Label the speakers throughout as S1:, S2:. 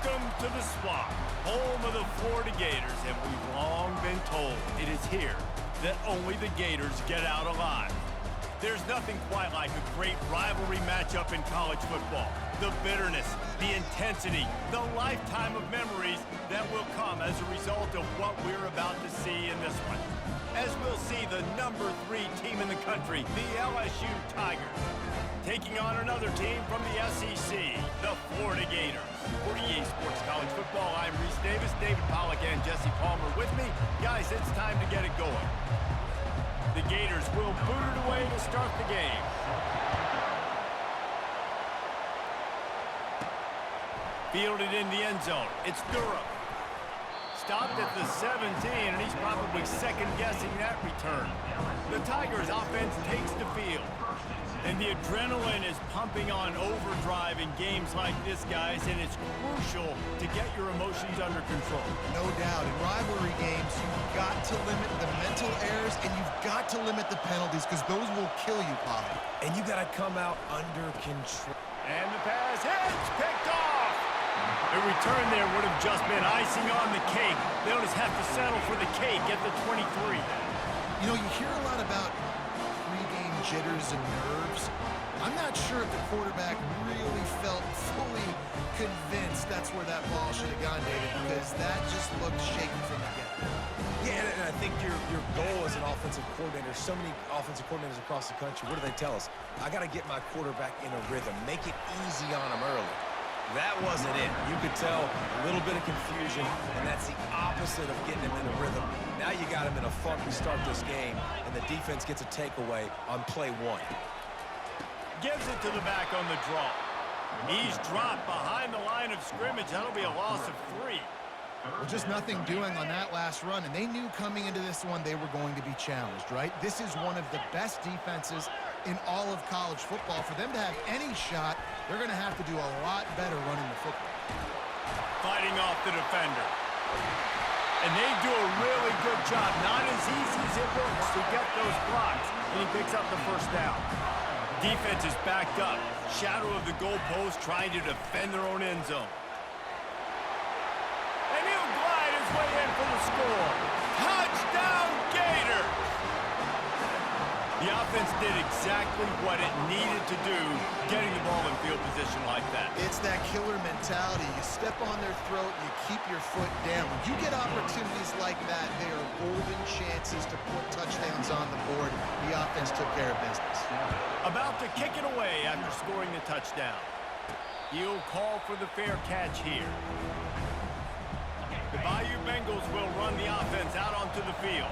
S1: Welcome to the Swamp, home of the Florida Gators, and we've long been told it is here that only the Gators get out alive. There's nothing quite like a great rivalry matchup in college football. The bitterness, the intensity, the lifetime of memories that will come as a result of what we're about to see in this one. As we'll see the #3 team in the country, the LSU Tigers, taking on another team from the SEC, the Florida Gators. For EA Sports College Football, I'm Reese Davis, David Pollack, and Jesse Palmer with me. Guys, it's time to get it going. The Gators will boot it away to start the game. Fielded in the end zone. It's Durham. Stopped at the 17, and he's probably second-guessing that return. The Tigers' offense takes the field. And the adrenaline is pumping on overdrive in games like this, guys, and it's crucial to get your emotions under control.
S2: No doubt. In rivalry games, you've got to limit the mental errors, and you've got to limit the penalties, because those will kill you, Polly.
S3: And you got to come out under control.
S1: And the pass hits, picked off. A return there would have just been icing on the cake. They'll just have to settle for the cake at the 23.
S2: You know, you hear a lot about pre-game jitters and nerves. I'm not sure if the quarterback really felt fully convinced that's where that ball should have gone, David, because that just looked shaky from the get-go.
S3: Yeah, and I think your goal as an offensive coordinator, so many offensive coordinators across the country, what do they tell us? I got to get my quarterback in a rhythm, make it easy on him early. That wasn't it. You could tell a little bit of confusion, and that's the opposite of getting him in a rhythm. Now you got him in a funk to start this game, and the defense gets a takeaway on play one.
S1: Gives it to the back on the draw. He's dropped behind the line of scrimmage. That'll be a loss of 3.
S2: Well, just nothing doing on that last run, and they knew coming into this one they were going to be challenged, right? This is one of the best defenses in all of college football. For them to have any shot, they're going to have to do a lot better running the football.
S1: Fighting off the defender. And they do a really good job. Not as easy as it looks to get those blocks. And he picks up the first down. Defense is backed up. Shadow of the goalpost trying to defend their own end zone. And he'll glide his way in for the score. Touchdown, Gators! The offense did exactly what it needed to do, getting the ball in field position like that.
S2: It's that killer mentality. You step on their throat, you keep your foot down. When you get opportunities like that, they are golden chances to put touchdowns on the board. The offense took care of business.
S1: About to kick it away after scoring the touchdown. He'll call for the fair catch here. The Bayou Bengals will run the offense out onto the field.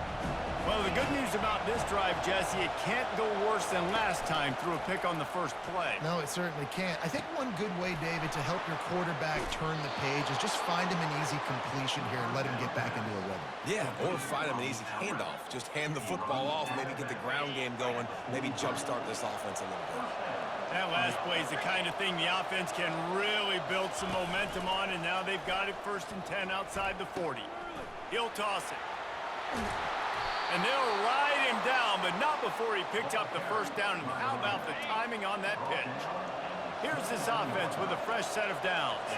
S1: Well, the good news about this drive, Jesse, it can't go worse than last time through a pick on the first play.
S2: No, it certainly can't. I think one good way, David, to help your quarterback turn the page is just find him an easy completion here and let him get back into a rhythm.
S3: Yeah, or find him an easy handoff. Just hand the football off, maybe get the ground game going, maybe jumpstart this offense a little bit.
S1: That last play is the kind of thing the offense can really build some momentum on, and now they've got it 1st and 10 outside the 40. He'll toss it. And they'll ride him down, but not before he picked up the first down. And how about the timing on that pitch? Here's this offense with a fresh set of downs.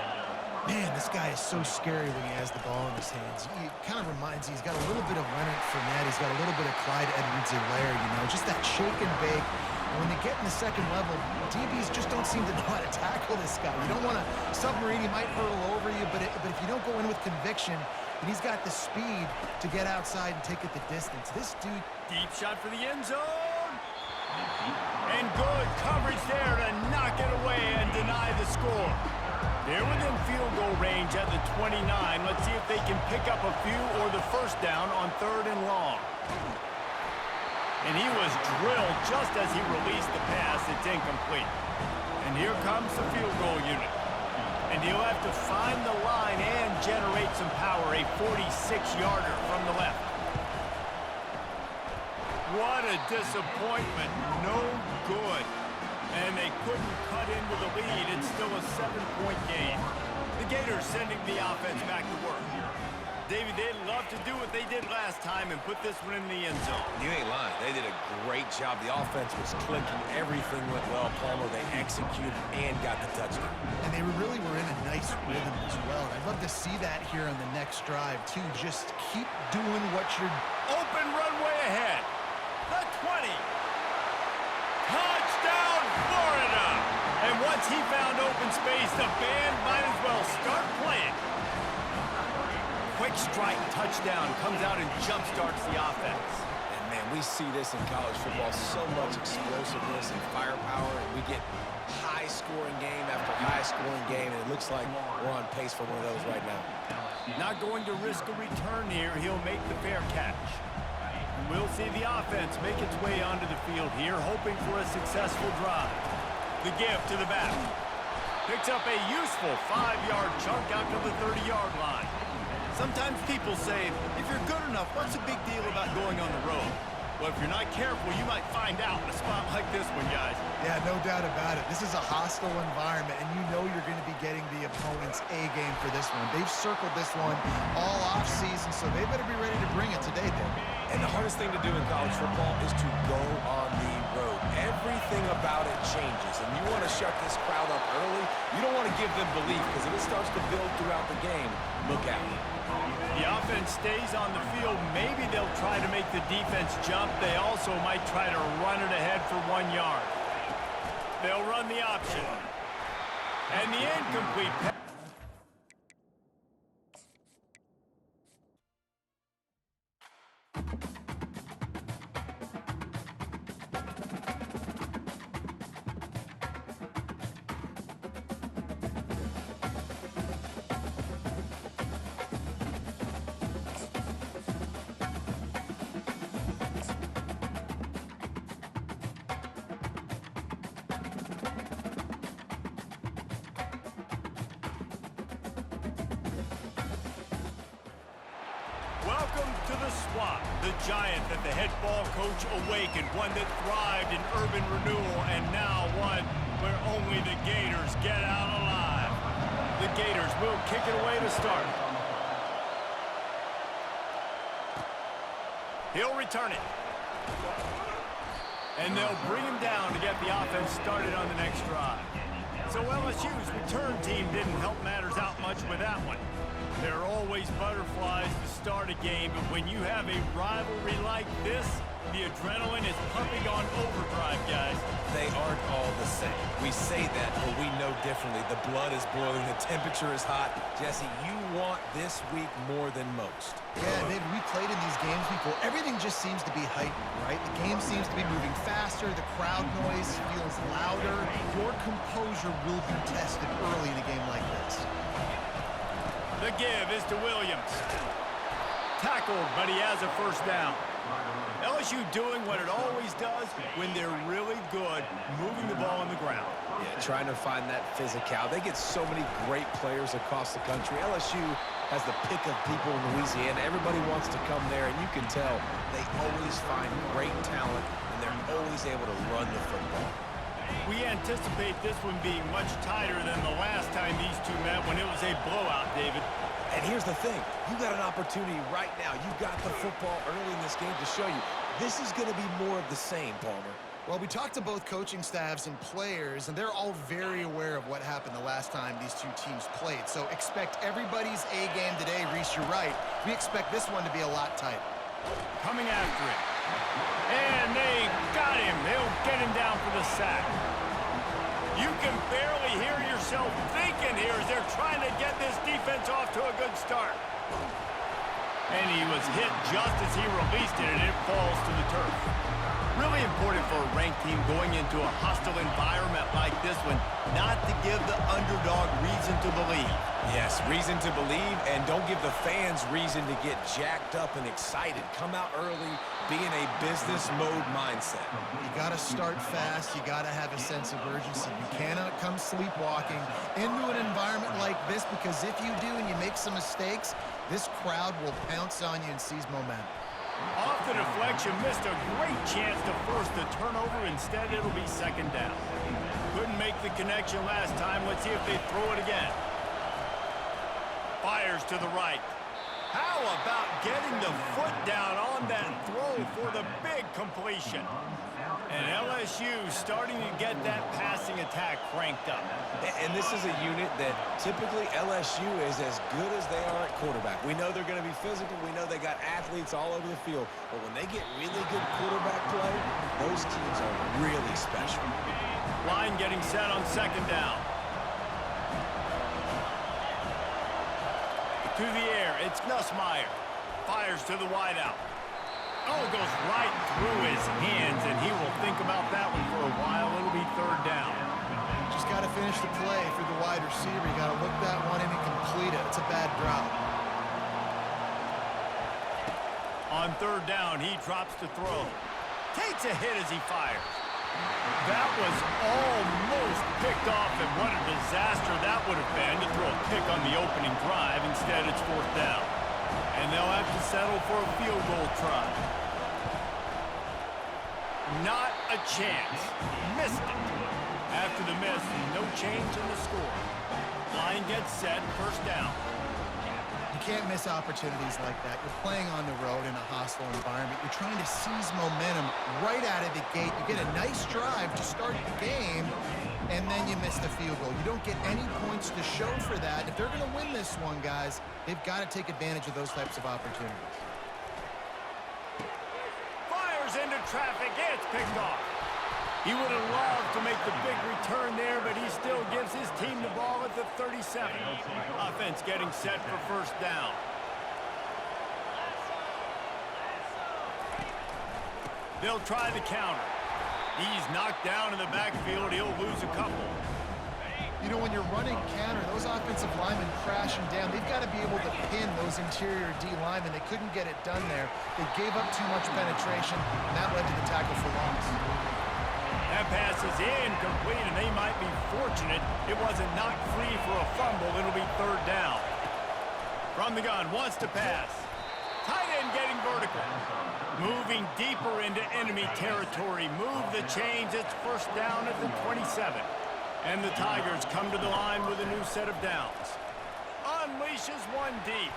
S2: Man, this guy is so scary when he has the ball in his hands. He kind of reminds me, he's got a little bit of Leonard Fournette. He's got a little bit of Clyde Edwards-Helaire, you know, just that shake and bake. And when they get in the second level, DBs just don't seem to know how to tackle this guy. You don't want to submarine, he might hurtle over you, but if you don't go in with conviction, and he's got the speed to get outside and take it the distance. This dude...
S1: Deep shot for the end zone. And good coverage there to knock it away and deny the score. They're within field goal range at the 29. Let's see if they can pick up a few or the first down on 3rd and long. And he was drilled just as he released the pass. It's incomplete. And here comes the field goal unit. And he'll have to find the line and generate some power, a 46-yarder from the left. What a disappointment. No good. And they couldn't cut into the lead. It's still a 7-point game. The Gators sending the offense back to work. David, they'd love to do what they did last time and put this one in the end zone.
S3: You ain't lying. They did a great job. The offense was clicking. Everything went well, Palmer. They executed and got the touchdown.
S2: And they really were in a nice rhythm as well. I'd love to see that here on the next drive, too. Just keep doing what you're...
S1: Open runway ahead. The 20. Touchdown, Florida. And once he found open space, the band might as well start playing. Quick strike touchdown comes out and jump-starts the offense.
S3: And, man, we see this in college football, so much explosiveness and firepower, and we get high-scoring game after high-scoring game, and it looks like we're on pace for one of those right now.
S1: Not going to risk a return here. He'll make the fair catch. And we'll see the offense make its way onto the field here, hoping for a successful drive. The give to the back. Picks up a useful 5-yard chunk out to the 30-yard line. Sometimes people say, if you're good enough, what's the big deal about going on the road? Well, if you're not careful, you might find out in a spot like this one, guys.
S2: Yeah, no doubt about it. This is a hostile environment, and you know you're going to be getting the opponent's A-game for this one. They've circled this one all off-season, so they better be ready to bring it today, David.
S3: And the hardest thing to do in college football is to go on the road. Everything about it changes, and you want to shut this crowd up early. You don't want to give them belief, because if it starts to build throughout the game, look out.
S1: The offense stays on the field. Maybe they'll try to make the defense jump. They also might try to run it ahead for 1 yard. They'll run the option. And the incomplete pass. Welcome to the swamp, the giant that the head ball coach awakened, one that thrived in urban renewal, and now one where only the Gators get out alive. The Gators will kick it away to start. He'll return it. And they'll bring him down to get the offense started on the next drive. So LSU's return team didn't help matters out much with that one. There are always butterflies to start a game, but when you have a rivalry like this, the adrenaline is pumping on overdrive, guys.
S3: They aren't all the same. We say that, but we know differently. The blood is boiling. The temperature is hot. Jesse, you want this week more than most.
S2: Yeah, David, we played in these games before. Everything just seems to be heightened, right? The game seems to be moving faster. The crowd noise feels louder. Your composure will be tested early in a game like this.
S1: The give is to Williams. Tackled, but he has a first down. LSU doing what it always does when they're really good, moving the ball on the ground.
S3: Yeah, trying to find that physicality. They get so many great players across the country. LSU has the pick of people in Louisiana. Everybody wants to come there, and you can tell they always find great talent, and they're always able to run the football.
S1: We anticipate this one being much tighter than the last time these two met when it was a blowout, David.
S3: And here's the thing. You got an opportunity right now. You got the football early in this game to show you this is going to be more of the same, Palmer.
S2: Well, we talked to both coaching staffs and players, and they're all very aware of what happened the last time these two teams played. So expect everybody's A-game today, Reese, you're right. We expect this one to be a lot tighter.
S1: Coming after him. And they got him. They'll get him down for the sack. You can barely hear yourself thinking here as they're trying to get this defense off to a good start. And he was hit just as he released it, and it falls to the turf. Really important for a ranked team going into a hostile environment like this one, not to give the underdog reason to believe.
S3: Yes, reason to believe, and don't give the fans reason to get jacked up and excited. Come out early, be in a business mode mindset.
S2: You got to start fast. You got to have a sense of urgency. You cannot come sleepwalking into an environment like this, because if you do and you make some mistakes, this crowd will pounce on you and seize momentum.
S1: Off the deflection, missed a great chance to force the turnover. Instead, it'll be second down. Couldn't make the connection last time. Let's see if they throw it again. Fires to the right. How about getting the foot down on that throw for the big completion? And LSU starting to get that passing attack cranked up.
S3: And this is a unit that typically LSU is as good as they are at quarterback. We know they're going to be physical. We know they got athletes all over the field. But when they get really good quarterback play, those teams are really special.
S1: Line getting set on second down. To the air, it's Nussmeier. Fires to the wideout. Oh, goes right through his hands, and he will think about that one for a while. It'll be third down.
S2: Just got to finish the play for the wide receiver. You got to look that one in and complete it. It's a bad drop.
S1: On third down, he drops to throw. Takes a hit as he fires. That was almost picked off, and what a disaster that would have been to throw a pick on the opening drive. Instead, it's fourth down. And they'll have to settle for a field goal try. Not a chance. Missed it. After the miss, no change in the score. Line gets set, first down.
S2: You can't miss opportunities like that. You're playing on the road in a hostile environment. You're trying to seize momentum right out of the gate. You get a nice drive to start the game, and then you miss the field goal. You don't get any points to show for that. If they're going to win this one, guys, they've got to take advantage of those types of opportunities.
S1: Fires into traffic. It's picked off. He would have loved to make the big return there, but he still gives his team the ball at the 37. Offense getting set for first down. They'll try the counter. He's knocked down in the backfield. He'll lose a couple.
S2: You know, when you're running counter, those offensive linemen crashing down, they've got to be able to pin those interior D linemen. They couldn't get it done there. They gave up too much penetration, and that led to the tackle for loss.
S1: That pass is incomplete, and they might be fortunate it wasn't knocked free for a fumble. It'll be third down. From the gun, wants to pass. Tight end getting vertical. Moving deeper into enemy territory. Move the chains. It's first down at the 27. And the Tigers come to the line with a new set of downs. Unleashes one deep.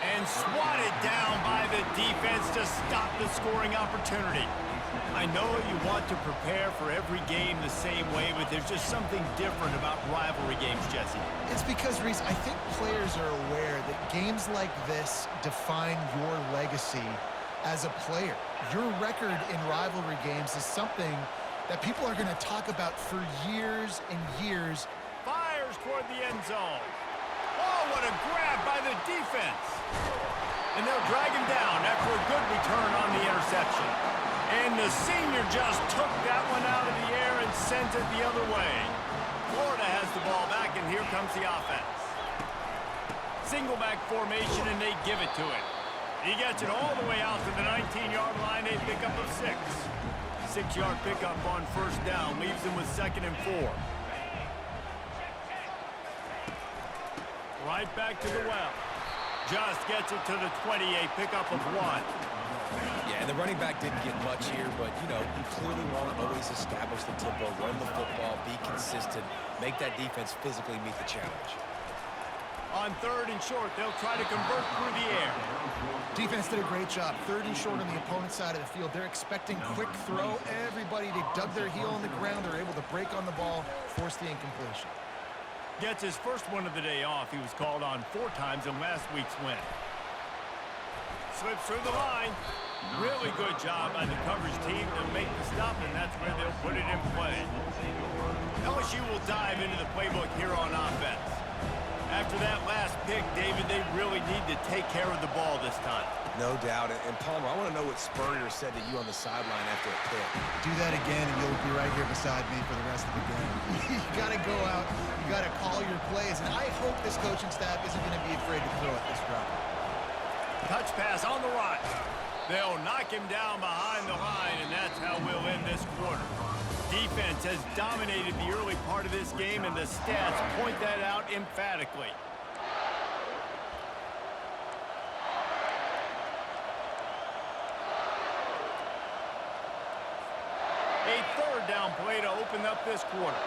S1: And swatted down by the defense to stop the scoring opportunity. I know you want to prepare for every game the same way, but there's just something different about rivalry games, Jesse.
S2: It's because, Reese, I think players are aware that games like this define your legacy as a player. Your record in rivalry games is something that people are going to talk about for years and years.
S1: Fires toward the end zone. Oh, what a grab by the defense. And they'll drag him down after a good return on the interception. And the senior just took that one out of the air and sent it the other way. Florida has the ball back, and here comes the offense. Single back formation, and they give it to him. He gets it all the way out to the 19-yard line, a pickup of 6. 6-yard pickup on first down, leaves him with 2nd and 4. Right back to the well. Just gets it to the 20, a pickup of 1.
S3: Yeah, and the running back didn't get much here, but, you know, you clearly want to always establish the tempo, run the football, be consistent, make that defense physically meet the challenge.
S1: On 3rd and short, they'll try to convert through the air.
S2: Defense did a great job. 3rd and short on the opponent's side of the field. They're expecting quick throw. Everybody, they dug their heel on the ground. They're able to break on the ball, force the incompletion.
S1: Gets his first one of the day off. He was called on 4 times in last week's win. Slips through the line. Really good job by the coverage team to make the stop, and that's where they'll put it in play. LSU will dive into the playbook here on offense. After that last pick, David, they really need to take care of the ball this time.
S3: No doubt. And Palmer, I want to know what Spurrier said to you on the sideline after a pick.
S2: Do that again, and you'll be right here beside me for the rest of the game. You got to go out. You got to call your plays, and I hope this coaching staff isn't going to be afraid to throw at this drop.
S1: Touch pass on the right. They'll knock him down behind the line, and that's how we'll end this quarter. Defense has dominated the early part of this game, and the stats point that out emphatically. A 3rd down play to open up this quarter.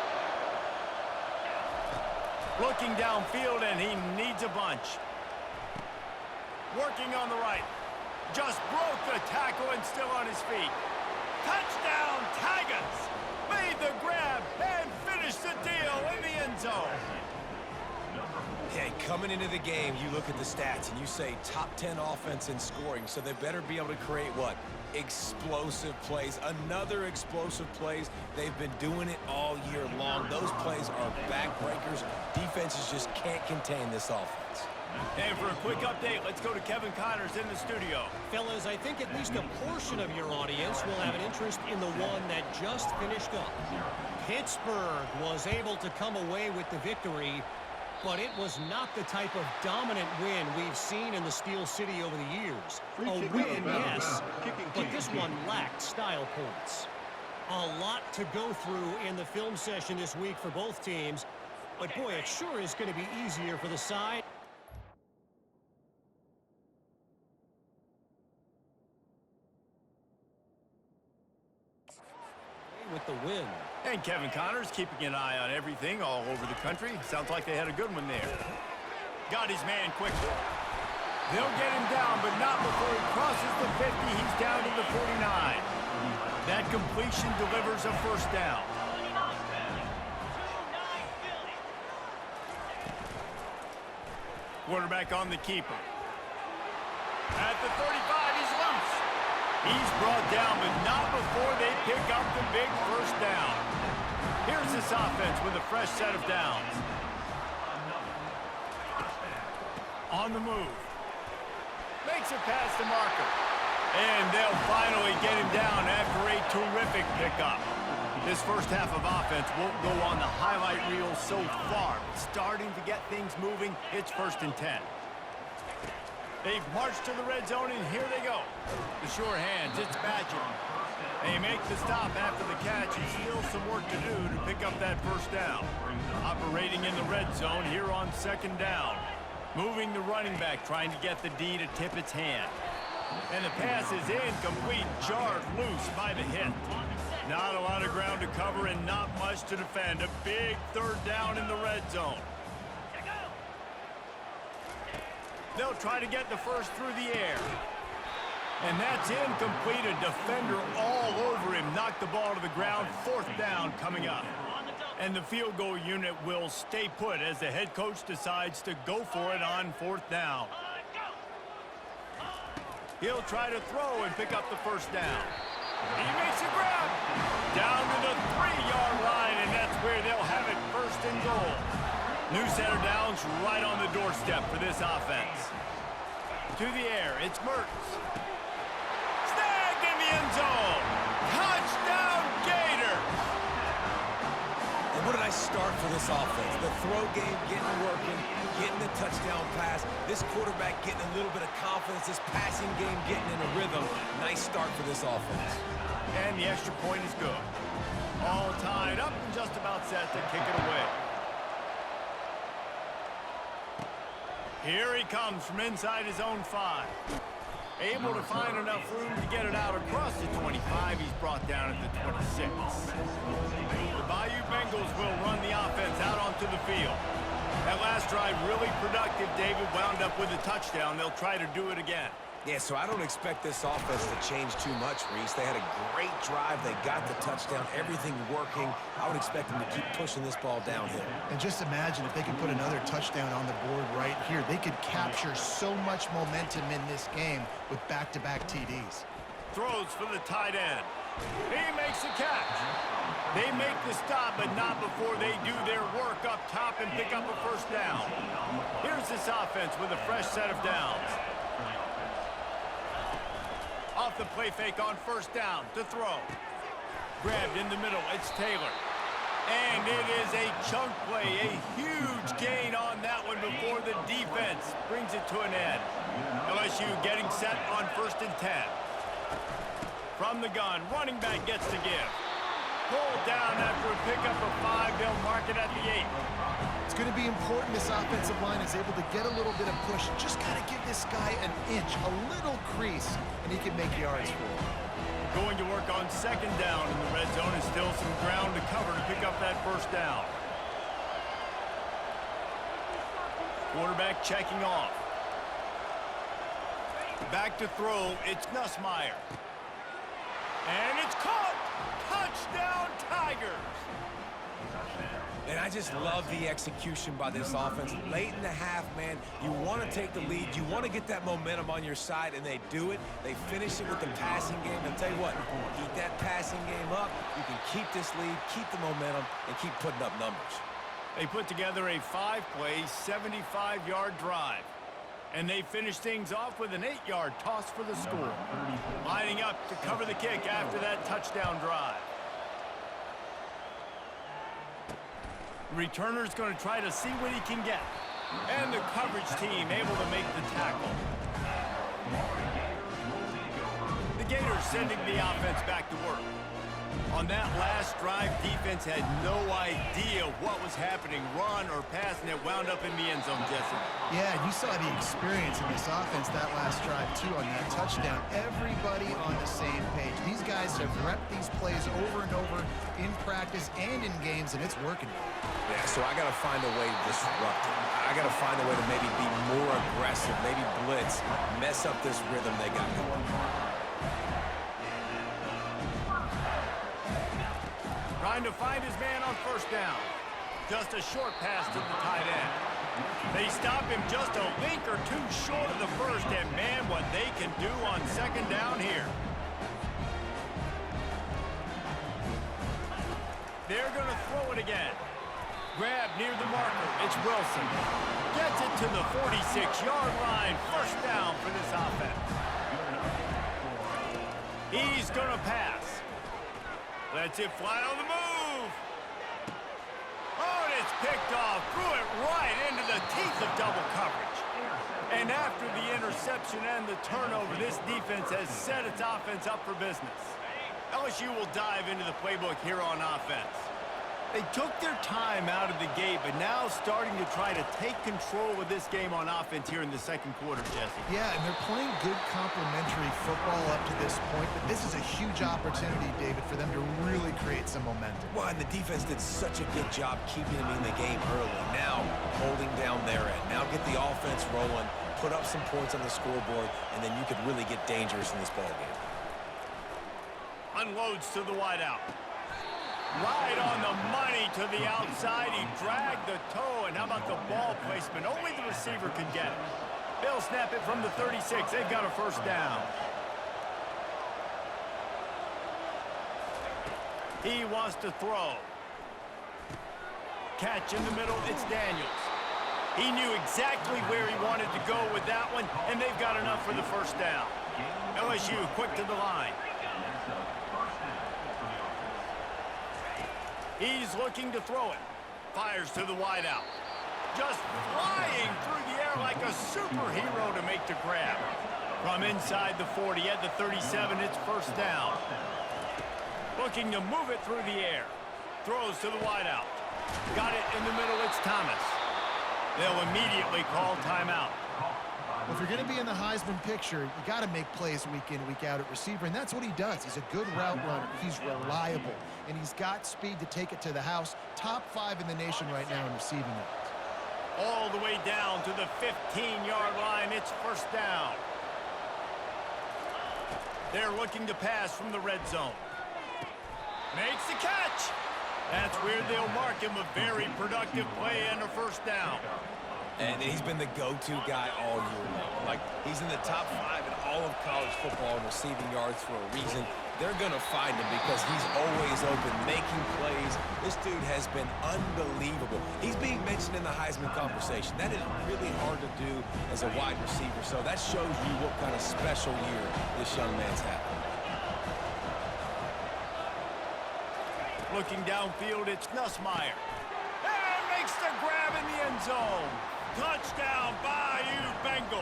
S1: Looking downfield, and he needs a bunch. working on the right. Just broke the tackle and still on his feet. Touchdown, Tigers! Made the grab and finished the deal in the end zone.
S3: Hey, coming into the game, you look at the stats and you say top 10 offense in scoring, so they better be able to create what? Explosive plays. Another explosive plays. They've been doing it all year long. Those plays are backbreakers. Defenses just can't contain this offense.
S1: And for a quick update, let's go to Kevin Connors in the studio.
S4: Fellas, I think at least a portion of your audience will have an interest in the one that just finished up. Pittsburgh was able to come away with the victory, but it was not the type of dominant win we've seen in the Steel City over the years. A win, yes, but this one lacked style points. A lot to go through in the film session this week for both teams, but boy, it sure is going to be easier for the side with the win.
S1: And Kevin Connors keeping an eye on everything all over the country. Sounds like they had a good one there. Got his man quickly. They'll get him down, but not before he crosses the 50. He's down to the 49. That completion delivers a first down. Quarterback on the keeper. At the 35, he's loose. He's brought down, but not before they pick up the big first down. Here's this offense with a fresh set of downs. On the move. Makes it past the marker. And they'll finally get him down after a terrific pickup. This first half of offense won't go on the highlight reel so far. But starting to get things moving, it's 1st and 10. They've marched to the red zone, and here they go. The sure hands, it's Badger. They make the stop after the catch, and still some work to do to pick up that first down. Operating in the red zone here on 2nd down. Moving the running back, trying to get the D to tip its hand. And the pass is incomplete, jarred loose by the hit. Not a lot of ground to cover and not much to defend. A big 3rd down in the red zone. They'll try to get the first through the air. And that's incomplete. A defender all over him. Knocked the ball to the ground. 4th down coming up. And the field goal unit will stay put as the head coach decides to go for it on 4th down. He'll try to throw and pick up the first down. He makes a grab. Down to the 3-yard line, and that's where they'll have it 1st and goal. New set of downs right on the doorstep for this offense. To the air, it's Mertz. Snagged in the end zone. Touchdown, Gators!
S3: And what did I start for this offense? The throw game getting working, getting the touchdown pass. This quarterback getting a little bit of confidence. This passing game getting in a rhythm. Nice start for this offense.
S1: And the extra point is good. All tied up and just about set to kick it away. Here he comes from inside his own 5. Able to find enough room to get it out across the 25. He's brought down at the 26. The Bayou Bengals will run the offense out onto the field. That last drive really productive. David wound up with a touchdown. They'll try to do it again.
S3: Yeah, so I don't expect this offense to change too much, Reese. They had a great drive. They got the touchdown. Everything working. I would expect them to keep pushing this ball downhill.
S2: And just imagine if they could put another touchdown on the board right here. They could capture so much momentum in this game with back-to-back TDs.
S1: Throws for the tight end. He makes the catch. They make the stop, but not before they do their work up top and pick up a first down. Here's this offense with a fresh set of downs. Off the play fake on 1st down to throw. Grabbed in the middle, it's Taylor. And it is a chunk play, a huge gain on that one before the defense brings it to an end. LSU getting set on 1st and 10. From the gun, running back gets to give. Pulled down after a pickup of 5, they'll mark it at the 8.
S2: It's going to be important this offensive line is able to get a little bit of push. Just got to give this guy an inch, a little crease, and he can make yards for him.
S1: Going to work on 2nd down in the red zone and still some ground to cover to pick up that first down. Quarterback checking off. Back to throw, it's Nussmeier. And it's caught! Touchdown, Tigers!
S3: And I just love the execution by this offense. Late in the half, man, you want to take the lead. You want to get that momentum on your side, and they do it. They finish it with the passing game. I'll tell you what, keep that passing game up. You can keep this lead, keep the momentum, and keep putting up numbers.
S1: They put together a 5-play, 75-yard drive. And they finish things off with an 8-yard toss for the score. Lining up to cover the kick after that touchdown drive. The returner's going to try to see what he can get. And the coverage team able to make the tackle. The Gators sending the offense back to work. On that last drive, defense had no idea what was happening, run or pass, and it wound up in the end zone, Jesse.
S2: Yeah, you saw the experience in this offense that last drive, too, on that touchdown. Everybody on the same page. These guys have repped these plays over and over in practice and in games, and it's working.
S3: Yeah, so I got to find a way to disrupt it. I got to find a way to maybe be more aggressive, maybe blitz, mess up this rhythm they got going.
S1: Trying to find his man on first down. Just a short pass to the tight end. They stop him just a link or two short of the first, and man, what they can do on second down here. They're going to throw it again. Grab near the marker. It's Wilson. Gets it to the 46-yard line. First down for this offense. He's going to pass. Lets it fly on the move. Oh, and it's picked off. Threw it right into the teeth of double coverage. And after the interception and the turnover, this defense has set its offense up for business. LSU will dive into the playbook here on offense. They took their time out of the gate, but now starting to try to take control of this game on offense here in the second quarter, Jesse.
S2: Yeah, and they're playing good complementary football up to this point, but this is a huge opportunity, David, for them to really create some momentum.
S3: Well, and the defense did such a good job keeping them in the game early. Now, holding down their end. Now get the offense rolling, put up some points on the scoreboard, and then you could really get dangerous in this ballgame.
S1: Unloads to the wideout. Right on the money to the outside. He dragged the toe, and how about the ball placement? Only the receiver could get it. They'll snap it from the 36. They've got a first down. He wants to throw. Catch in the middle, it's Daniels. He knew exactly where he wanted to go with that one, and they've got enough for the first down. LSU quick to the line. He's looking to throw it. Fires to the wideout. Just flying through the air like a superhero to make the grab. From inside the 40 at the 37, it's first down. Looking to move it through the air. Throws to the wideout. Got it in the middle, it's Thomas. They'll immediately call timeout.
S2: Well, if you're going to be in the Heisman picture, you got to make plays week in, week out at receiver, and that's what he does. He's a good route runner. He's reliable, and he's got speed to take it to the house. Top 5 in the nation right now in receiving yards.
S1: All the way down to the 15-yard line. It's first down. They're looking to pass from the red zone. Makes the catch. That's where they'll mark him. A very productive play and a first down.
S3: And he's been the go-to guy all year long. Like, he's in the top 5 in all of college football in receiving yards for a reason. They're going to find him because he's always open, making plays. This dude has been unbelievable. He's being mentioned in the Heisman conversation. That is really hard to do as a wide receiver. So that shows you what kind of special year this young man's having.
S1: Looking downfield, it's Nussmeier. And makes the grab in the end zone. Touchdown, Bayou Bengals.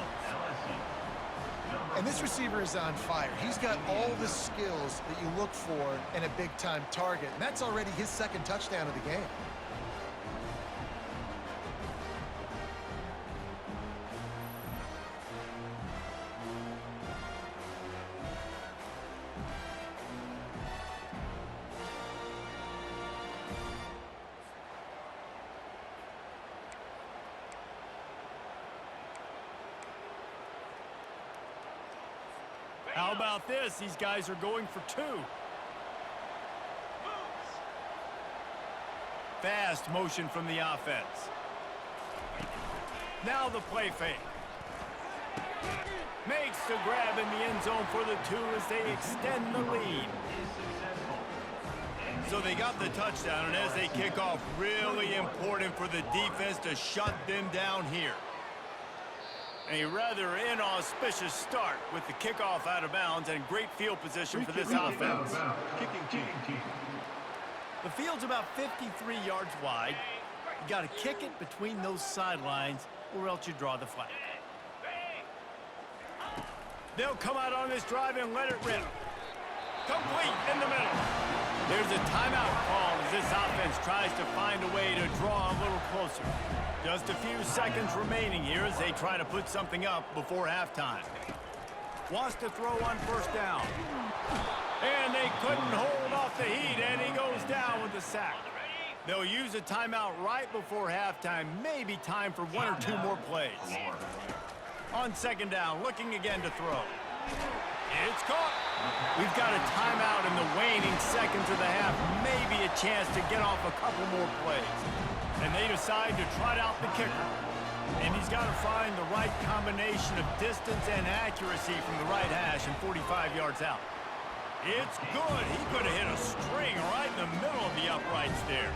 S2: And this receiver is on fire. He's got all the skills that you look for in a big-time target, and that's already his second touchdown of the game.
S1: How about this? These guys are going for two. Fast motion from the offense. Now the play fake. Makes the grab in the end zone for the two as they extend the lead. So they got the touchdown, and as they kick off, really important for the defense to shut them down here. A rather inauspicious start with the kickoff out of bounds and great field position for this offense. The field's about 53 yards wide. You got to kick it between those sidelines or else you draw the flag. They'll come out on this drive and let it rip. Complete in the middle. There's a timeout call as this offense tries to find a way to draw a little closer. Just a few seconds remaining here as they try to put something up before halftime. Wants to throw on first down. And they couldn't hold off the heat, and he goes down with the sack. They'll use a timeout right before halftime. Maybe time for one or two more plays. On second down, looking again to throw. It's caught. We've got a timeout in the waning seconds of the half. Maybe a chance to get off a couple more plays. And they decide to trot out the kicker. And he's got to find the right combination of distance and accuracy from the right hash and 45 yards out. It's good. He could have hit a string right in the middle of the uprights there.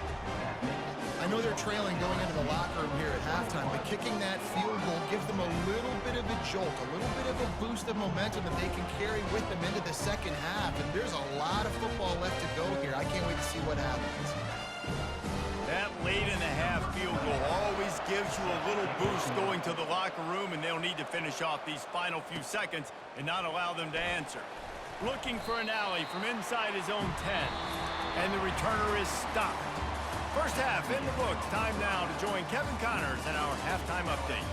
S2: I know they're trailing going into the locker room here at halftime, but kicking that field goal gives them a little bit of a jolt, a little bit of a boost of momentum that they can carry with them into the second half. And there's a lot of football left to go here. I can't wait to see what happens.
S1: That late in the half field goal always gives you a little boost going to the locker room, and they'll need to finish off these final few seconds and not allow them to answer. Looking for an alley from inside his own 10, and the returner is stopped. First half in the books. Time now to join Kevin Connors in our halftime update.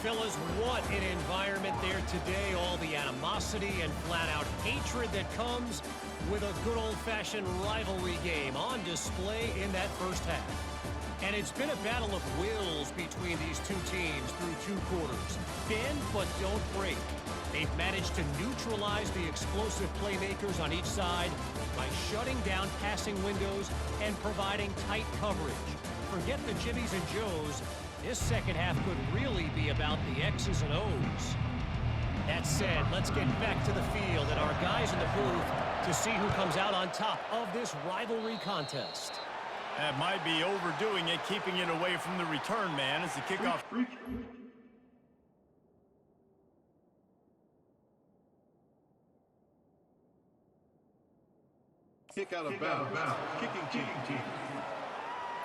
S4: Fellas, what an environment there today. All the animosity and flat-out hatred that comes with a good old-fashioned rivalry game on display in that first half. And it's been a battle of wills between these two teams through two quarters. Bend but don't break. They've managed to neutralize the explosive playmakers on each side by shutting down passing windows and providing tight coverage. Forget the Jimmies and Joes. This second half could really be about the X's and O's. That said, let's get back to the field and our guys in the booth to see who comes out on top of this rivalry contest.
S1: That might be overdoing it, keeping it away from the return man as the kickoff.
S5: Kick out of bounds. Kicking team.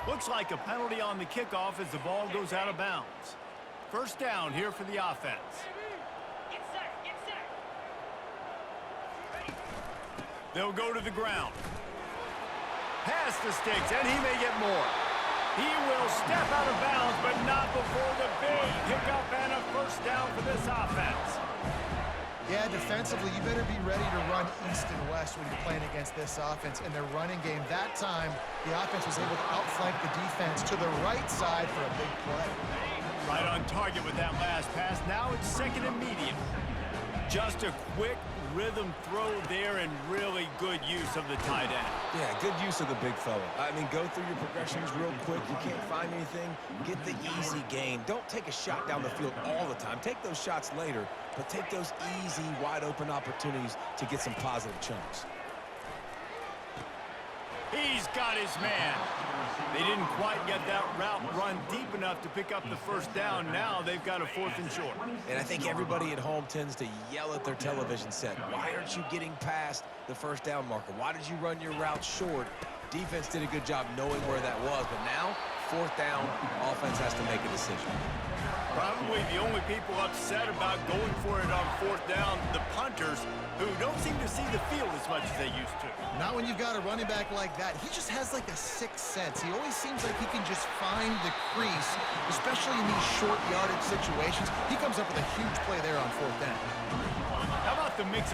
S1: Looks like a penalty on the kickoff as the ball goes out of bounds. First down here for the offense. They'll go to the ground. Past the sticks, and he may get more. He will step out of bounds, but not before the big pickup and a first down for this offense.
S2: Yeah, defensively, you better be ready to run east and west when you're playing against this offense and their running game. That time, the offense was able to outflank the defense to the right side for a big play.
S1: Right on target with that last pass. Now it's second and medium. Just a quick rhythm throw there and really good use of the tight end.
S3: Yeah, good use of the big fella. I mean, go through your progressions real quick. You can't find anything. Get the easy gain. Don't take a shot down the field all the time. Take those shots later, but take those easy, wide-open opportunities to get some positive chunks.
S1: He's got his man. They didn't quite get that route run deep enough to pick up the first down. Now they've got a 4th and short.
S3: And I think everybody at home tends to yell at their television set. Why aren't you getting past the first down marker? Why did you run your route short? Defense did a good job knowing where that was, but now, 4th down, offense has to make a decision.
S1: Probably the only people upset about going for it on 4th down, the punters, who don't seem to see the field as much as they used to.
S2: Not when you've got a running back like that. He just has like a sixth sense. He always seems like he can just find the crease, especially in these short yardage situations. He comes up with a huge play there on 4th down.
S1: How about the mix?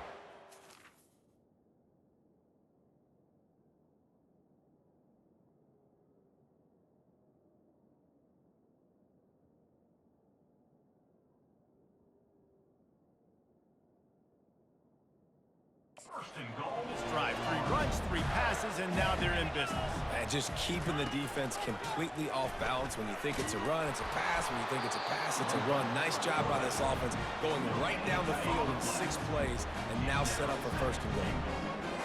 S1: passes, and now they're in business.
S3: And just keeping the defense completely off balance. When you think it's a run, it's a pass. When you think it's a pass, it's a run. Nice job by this offense going right down the field in 6 plays and now set up for 1st and goal.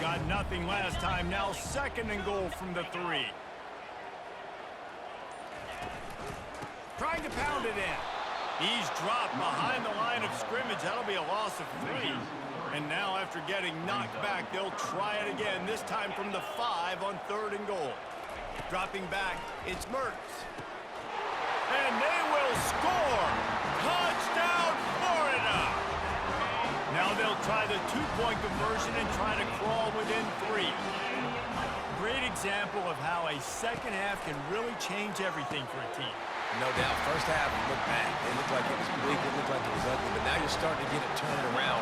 S1: Got nothing last time. Now 2nd and goal from the 3. Trying to pound it in. He's dropped behind the line of scrimmage. That'll be a loss of 3. And now after getting knocked back, they'll try it again, this time from the 5 on 3rd and goal. Dropping back, it's Mertz. And they will score! Touchdown, Florida! Now they'll try the 2-point conversion and try to crawl within 3. Great example of how a second half can really change everything for a team.
S3: No doubt. First half looked bad. It looked like it was bleak. It looked like it was ugly. But now you're starting to get it turned around.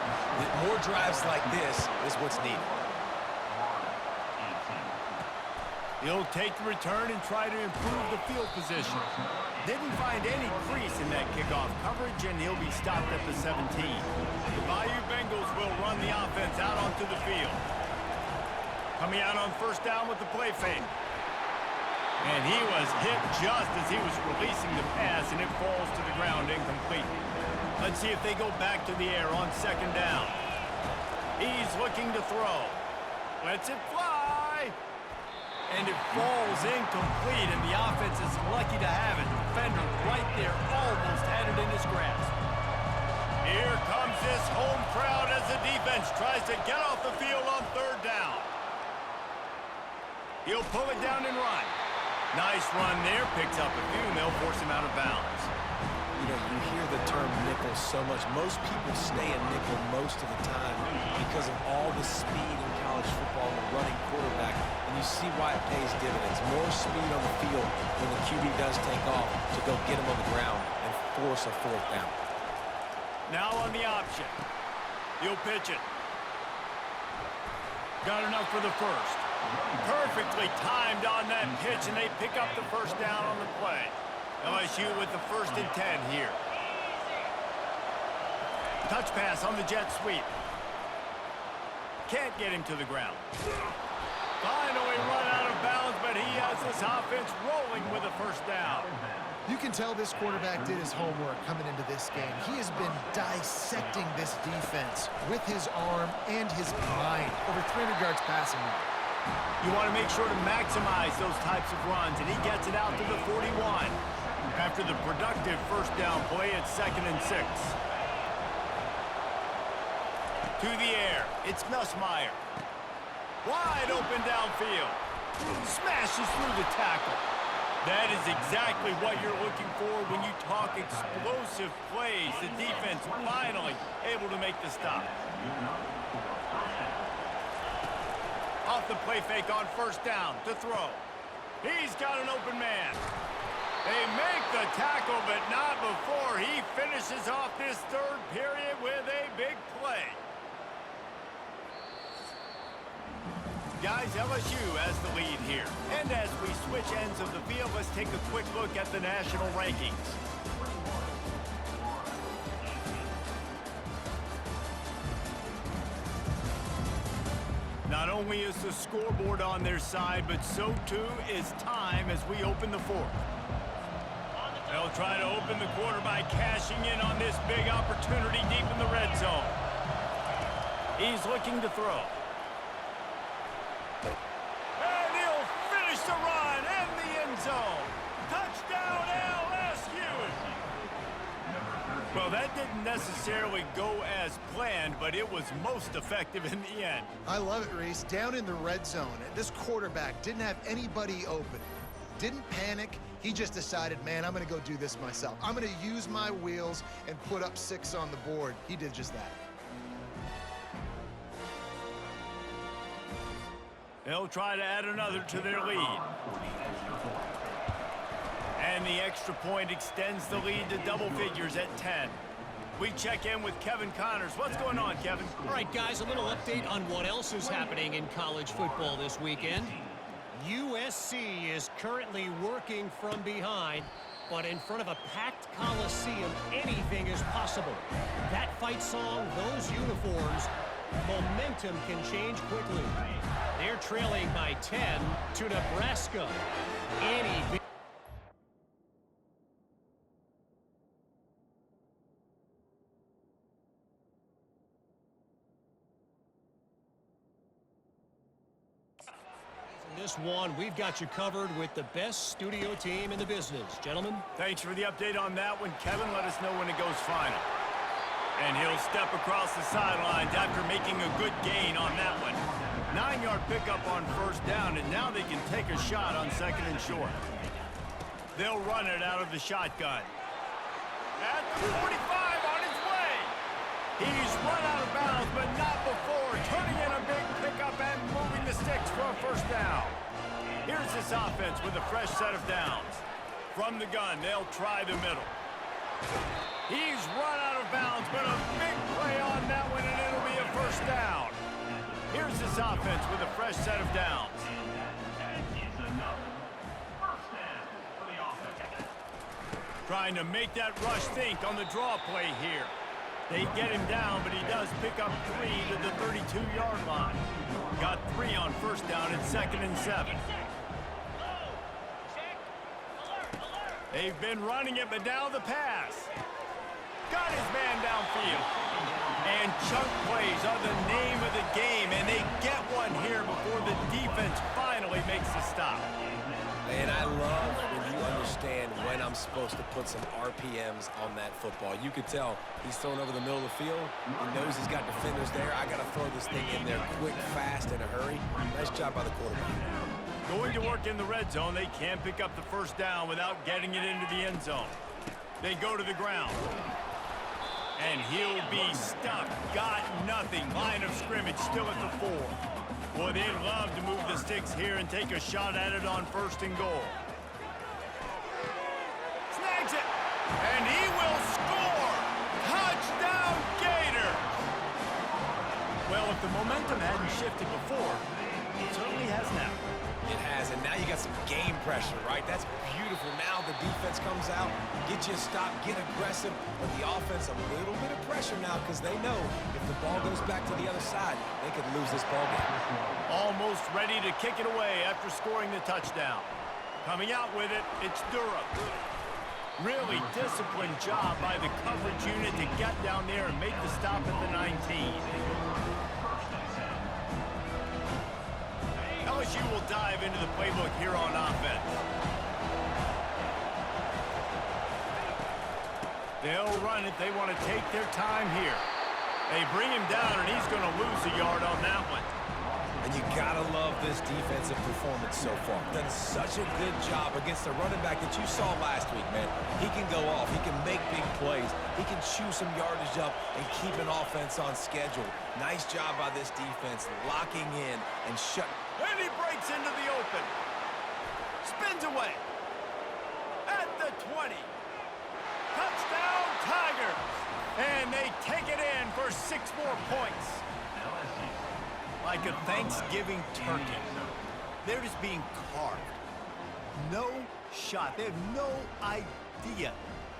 S3: More drives like this is what's needed.
S1: He'll take the return and try to improve the field position. Didn't find any crease in that kickoff coverage, and he'll be stopped at the 17. The Bayou Bengals will run the offense out onto the field. Coming out on 1st down with the play fake. And he was hit just as he was releasing the pass, and it falls to the ground incomplete. Let's see if they go back to the air on 2nd down. He's looking to throw. Lets it fly. And it falls incomplete, and the offense is lucky to have it. Defender right there almost had it in his grasp. Here comes this home crowd as the defense tries to get off the field on 3rd down. He'll pull it down and run. Nice run there, picks up a few, and they'll force him out of bounds.
S3: You know, you hear the term nickel so much. Most people stay in nickel most of the time because of all the speed in college football and the running quarterback, and you see why it pays dividends. More speed on the field when the QB does take off to go get him on the ground and force a 4th down.
S1: Now on the option. He'll pitch it. Got enough for the 1st. Perfectly timed on that pitch, and they pick up the 1st down on the play. LSU with the 1st and 10 here. Touch pass on the jet sweep. Can't get him to the ground. Finally run out of bounds, but he has this offense rolling with a 1st down.
S2: You can tell this quarterback did his homework coming into this game. He has been dissecting this defense with his arm and his mind. Over 300 yards passing now.
S1: You want to make sure to maximize those types of runs, and he gets it out to the 41. After the productive 1st down play, it's 2nd and 6. To the air, it's Nussmeier. Wide open downfield. Smashes through the tackle. That is exactly what you're looking for when you talk explosive plays. The defense finally able to make the stop. Off the play fake on 1st down to throw. He's got an open man. They make the tackle, but not before he finishes off this 3rd period with a big play. Guys, LSU has the lead here. And as we switch ends of the field, let's take a quick look at the national rankings. Not only is the scoreboard on their side, but so too is time as we open the 4th. They'll try to open the quarter by cashing in on this big opportunity deep in the red zone. He's looking to throw. And he'll finish the run in the end zone. Touchdown LSU! Well, that didn't necessarily go as planned, but it was most effective in the end.
S2: I love it, Reese. Down in the red zone, this quarterback didn't have anybody open. Didn't panic. He just decided, man, I'm going to go do this myself. I'm going to use my wheels and put up 6 on the board. He did just that.
S1: They'll try to add another to their lead. And the extra point extends the lead to double figures at 10. We check in with Kevin Connors. What's going on, Kevin?
S4: All right, guys, a little update on what else is happening in college football this weekend. USC is currently working from behind, but in front of a packed Coliseum, anything is possible. That fight song, those uniforms, momentum can change quickly. They're trailing by 10 to Nebraska. Any this one, we've got you covered with the best studio team in the business. Gentlemen.
S1: Thanks for the update on that one, Kevin. Let us know when it goes final. And he'll step across the sidelines after making a good gain on that one. 9-yard pickup on first down, and now they can take a shot on second and short. They'll run it out of the shotgun. At the 45 on his way. He's run out of bounds, but not before. Turning in a big pickup and moving the sticks for a first down. Here's this offense with a fresh set of downs. From the gun, they'll try the middle. He's run out of bounds, but a big play on that one, and it'll be a first down. Here's this offense with a fresh set of downs. Trying to make that rush think on the draw play here. They get him down, but he does pick up 3 to the 32-yard line. Got 3 on first down and second and 7. They've been running it, but now the pass. Got his man downfield. And chunk plays are the name of the game, and they get one here before the defense finally makes the stop.
S3: And I love when you understand when I'm supposed to put some RPMs on that football. You could tell he's thrown over the middle of the field. He knows he's got defenders there. I got to throw this thing in there quick, fast, in a hurry. Nice job by the quarterback.
S1: Going to work in the red zone, they can't pick up the first down without getting it into the end zone. They go to the ground. And he'll be stuck. Got nothing. Line of scrimmage still at the 4. Boy, they'd love to move the sticks here and take a shot at it on first and goal. Snags it. And he will score. Touchdown, Gator. Well, if the momentum hadn't shifted before, it certainly has now.
S3: It has, and now you got some game pressure, right? That's beautiful. Now the defense comes out, get you a stop, get aggressive, but the offense a little bit of pressure now because they know if the ball goes back to the other side, they could lose this ball game.
S1: Almost ready to kick it away after scoring the touchdown. Coming out with it, it's Durham. Really disciplined job by the coverage unit to get down there and make the stop at the 19. LSU will dive into the playbook here on offense. They'll run it. They want to take their time here. They bring him down, and he's going to lose a yard on that one.
S3: And you got to love this defensive performance so far. Done such a good job against the running back that you saw last week, man. He can go off. He can make big plays. He can chew some yardage up and keep an offense on schedule. Nice job by this defense, locking in and shut.
S1: And he breaks into the open. Spins away. At the 20. Touchdown, Tigers. And they take it in for 6 more points. Like a Thanksgiving turkey. They're just being carved. No shot. They have no idea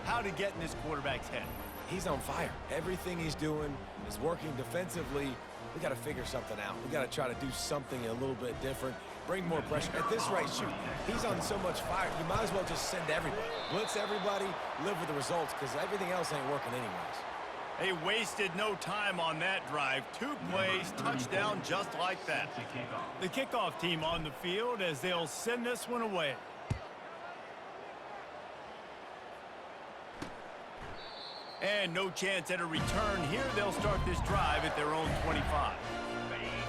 S1: how to get in this quarterback's head.
S3: He's on fire. Everything he's doing is working defensively. We got to figure something out. We got to try to do something a little bit different. Bring more pressure. At this rate, shoot, he's on so much fire. You might as well just send everybody. Blitz everybody, live with the results, because everything else ain't working anyways.
S1: They wasted no time on that drive. 2 plays, touchdown just like that. The kickoff team on the field as they'll send this one away. And no chance at a return here. They'll start this drive at their own 25.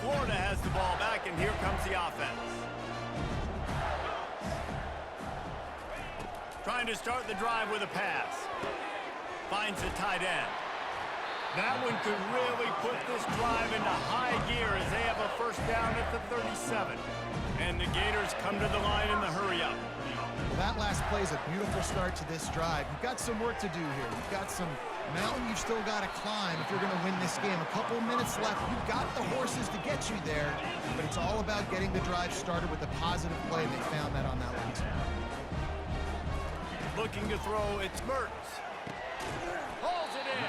S1: Florida has the ball back, and here comes the offense. Trying to start the drive with a pass. Finds the tight end. That one could really put this drive into high gear as they have a first down at the 37. And the Gators come to the line in the hurry-up.
S2: That last play is a beautiful start to this drive. You've got some work to do here. You've got some mountain you've still got to climb if you're going to win this game. A couple minutes left. You've got the horses to get you there, but it's all about getting the drive started with a positive play, and they found that on that last one.
S1: Looking to throw, it's Mertz. Hauls it in.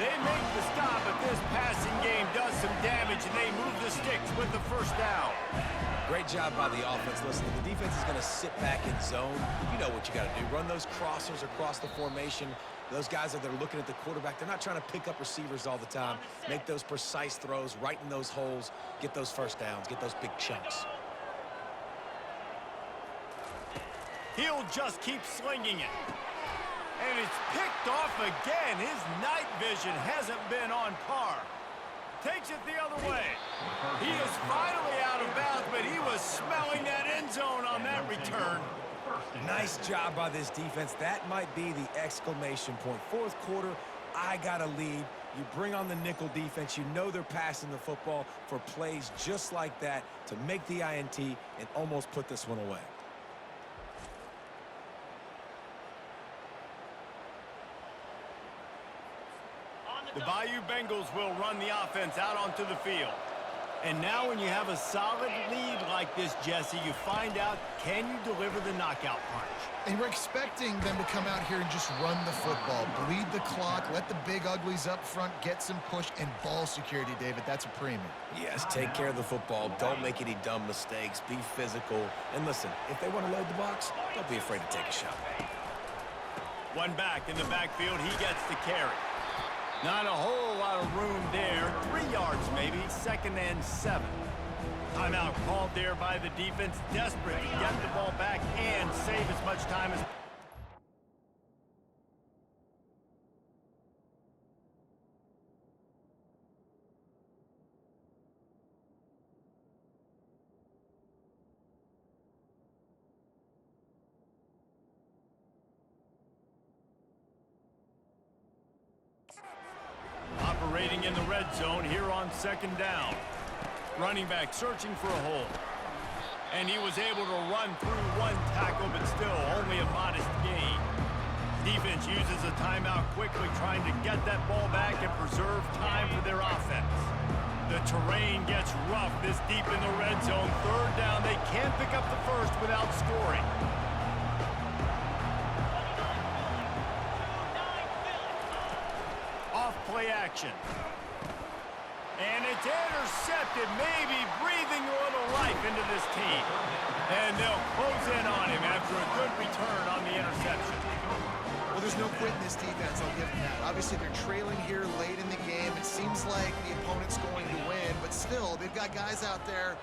S1: They make the stop, but this passing game does some damage, and they move the sticks with the first down.
S3: Great job by the offense. Listen, the defense is going to sit back in zone. You know what you got to do. Run those crossers across the formation. Those guys that are looking at the quarterback, they're not trying to pick up receivers all the time. Make those precise throws, right in those holes, get those first downs, get those big chunks.
S1: He'll just keep slinging it. And it's picked off again. His night vision hasn't been on par. Takes it the other way. He is finally out of bounds, but he was smelling that end zone on that return.
S3: Nice job by this defense. That might be the exclamation point. Fourth quarter, I got a lead. You bring on the nickel defense. You know they're passing the football for plays just like that to make the INT and almost put this one away.
S1: The Bayou Bengals will run the offense out onto the field. And now when you have a solid lead like this, Jesse, you find out, can you deliver the knockout punch?
S2: And we're expecting them to come out here and just run the football, bleed the clock, let the big uglies up front, get some push, and ball security, David. That's a premium.
S3: Yes, take care of the football. Don't make any dumb mistakes. Be physical. And listen, if they want to load the box, don't be afraid to take a shot.
S1: One back in the backfield, he gets the carry. Not a whole lot of room there. 3 yards maybe, 2nd and 7. Timeout called there by the defense, desperate to get the ball back and save as much time as... Operating in the red zone here on 2nd down. Running back searching for a hole. And he was able to run through one tackle, but still only a modest gain. Defense uses a timeout quickly, trying to get that ball back and preserve time for their offense. The terrain gets rough this deep in the red zone. 3rd down, they can't pick up the first without scoring. Off play action. And it's intercepted, maybe breathing a little life into this team. And they'll close in on him after a good return on the interception.
S2: Well, there's no quitting this defense, I'll give them that. Obviously, they're trailing here late in the game. It seems like the opponent's going to win, but still, they've got guys out there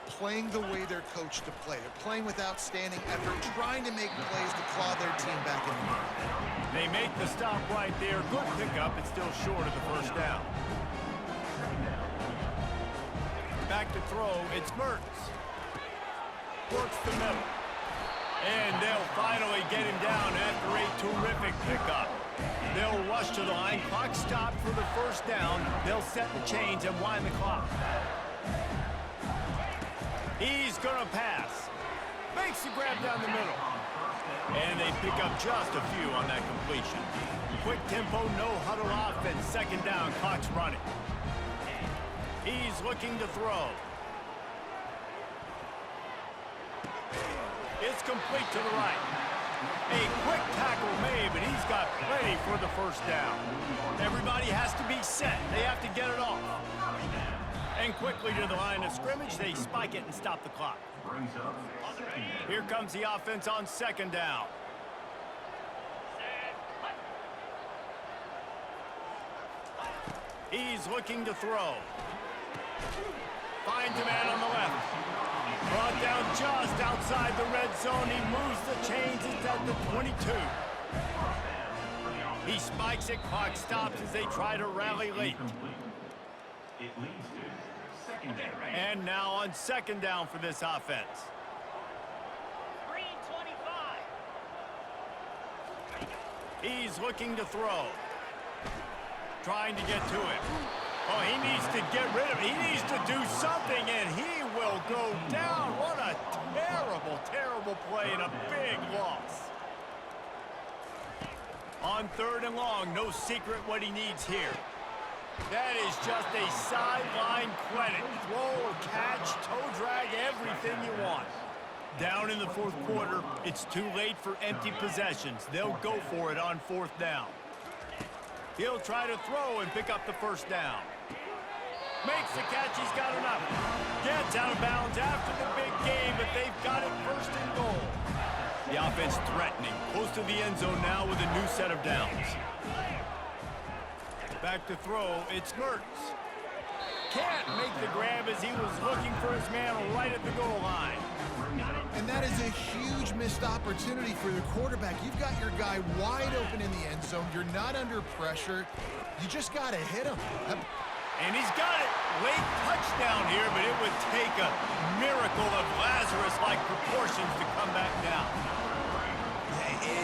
S2: playing the way they're coached to play. They're playing with outstanding effort, trying to make plays to claw their team back in the game.
S1: They make the stop right there. Good pickup. It's still short of the first down. Back to throw. It's Mertz. Works the middle. And they'll finally get him down after a terrific pickup. They'll rush to the line. Clock stopped for the first down. They'll set the chains and wind the clock. He's going to pass. Makes the grab down the middle. And they pick up just a few on that completion. Quick tempo, no huddle offense. 2nd down, clock's running. He's looking to throw. It's complete to the right. A quick tackle made, but he's got plenty for the first down. Everybody has to be set. They have to get it off. And quickly to the line of scrimmage, they spike it and stop the clock. Here comes the offense on 2nd down. He's looking to throw. Finds a man on the left. Brought down just outside the red zone. He moves the chains. It's at the 22. He spikes it. Clock stops as they try to rally late.
S5: It leads to 2nd down.
S1: And now on 2nd down for this offense. He's looking to throw. Trying to get to it. Oh, he needs to get rid of it. He needs to do something, and he will go down. What a terrible, terrible play and a big loss. On 3rd and long, no secret what he needs here. That is just a sideline credit. Throw, catch, toe drag, everything you want. Down in the 4th quarter, it's too late for empty possessions. They'll go for it on 4th down. He'll try to throw and pick up the first down. Makes the catch. He's got enough. Gets out of bounds after the big game, but they've got it first and goal. The offense threatening. Close to the end zone now with a new set of downs. Back to throw. It's Mertz. Can't make the grab as he was looking for his man right at the goal line.
S2: And that is a huge missed opportunity for the quarterback. You've got your guy wide open in the end zone. You're not under pressure. You just got to hit him.
S1: And he's got it. Late touchdown here, but it would take a miracle of Lazarus-like proportions to come back down.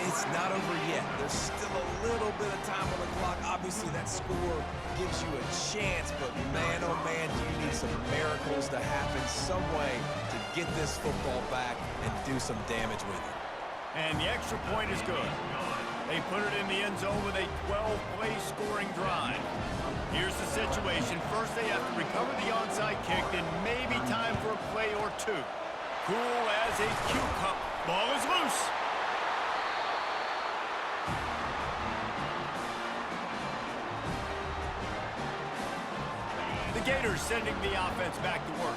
S3: It's not over yet. There's still a little bit of time on the clock. Obviously, that score gives you a chance, but man, oh man, do you need some miracles to happen some way to get this football back and do some damage with it.
S1: And the extra point is good. They put it in the end zone with a 12-play scoring drive. Here's the situation. First, they have to recover the onside kick, and maybe time for a play or two. Cool as a cucumber. Ball is loose. The Gators sending the offense back to work.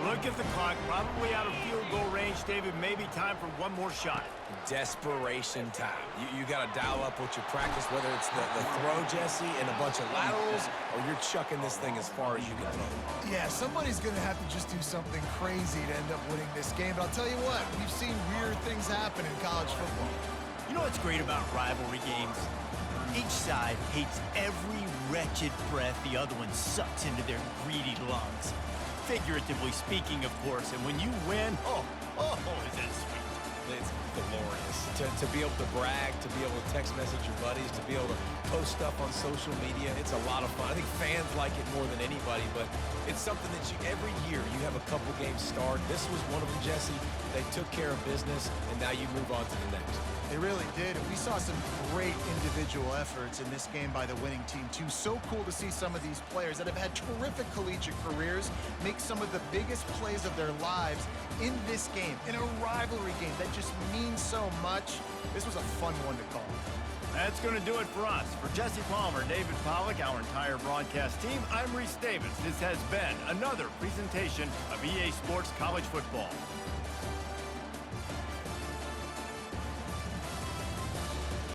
S1: Look at the clock, probably out of field goal range, David. Maybe time for one more shot.
S3: Desperation time. You got to dial up what you practice, whether it's the throw, Jesse, and a bunch of laterals, or you're chucking this thing as far as you can throw.
S2: Yeah, somebody's going to have to just do something crazy to end up winning this game. But I'll tell you what, we've seen weird things happen in college football.
S1: You know what's great about rivalry games? Each side hates every wretched breath the other one sucks into their greedy lungs. Figuratively speaking, of course, and when you win, oh, is it sweet.
S3: It's glorious. To be able to brag, to be able to text message your buddies, to be able to post stuff on social media, it's a lot of fun. I think fans like it more than anybody, but it's something that every year you have a couple games start. This was one of them, Jesse. They took care of business, and now you move on to the next.
S2: They really did. And we saw some great individual efforts in this game by the winning team, too. So cool to see some of these players that have had terrific collegiate careers make some of the biggest plays of their lives in this game, in a rivalry game that just means so much. This was a fun one to call.
S1: That's going to do it for us. For Jesse Palmer, David Pollack, our entire broadcast team, I'm Reese Davis. This has been another presentation of EA Sports College Football.